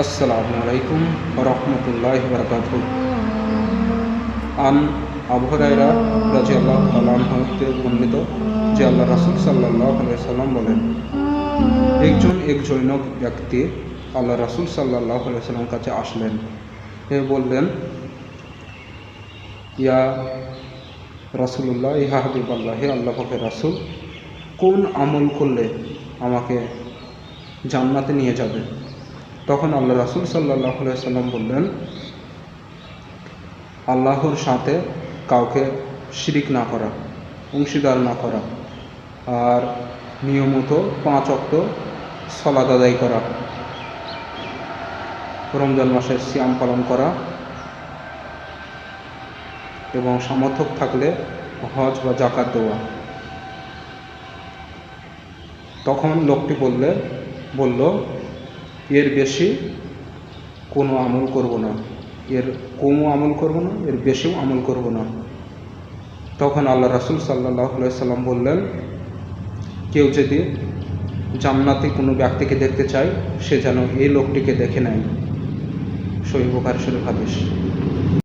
আসসালামু আলাইকুম ওয়া রাহমাতুল্লাহি ওয়া বারাকাতুহু। আন আবু হুরায়রা রাদিয়াল্লাহু তাআলা আনহু হতে বর্ণিত যে আল্লাহ রাসূল সাল্লাল্লাহু আলাইহি সাল্লাম বলেন, এক জৈনক ব্যক্তি আল্লাহ রাসূল সাল্লাল্লাহু আলাইহি সাল্লামের কাছে আসলেন। এ বললেন, ইয়া রাসূলুল্লাহ, ইয়া হাবিবাল্লাহ, হে আল্লাহ পাকের রাসূল, কোন আমল করলে আমাকে জান্নাতে নিয়ে যাবে? তখন আল্লাহ রাসূল সাল্লাল্লাহু আলাইহি সাল্লাম বললেন, আল্লাহর সাথে কাউকে শিরিক না করা, অংশীদার না করা, আর নিয়মিত 5 ওয়াক্ত সালাত আদায় করা, রমজান মাসের সিয়াম পালন করা এবং সামর্থ্য থাকলে হজ বা যাকাত দেওয়া। তখন লোকটি বলল, এর বেশি কোনো আমল করব না, এর কমও আমল করব না, এর বেশিও আমল করব না। তখন আল্লাহ রাসূল সাল্লাল্লাহু আলাইহি সাল্লাম বললেন, কেউ যদি জান্নাতে কোনো ব্যক্তিকে দেখতে চায়, সে যেন এই লোকটিকে দেখে নেয়। সহিহ বুখারী শরীফ হাদিস।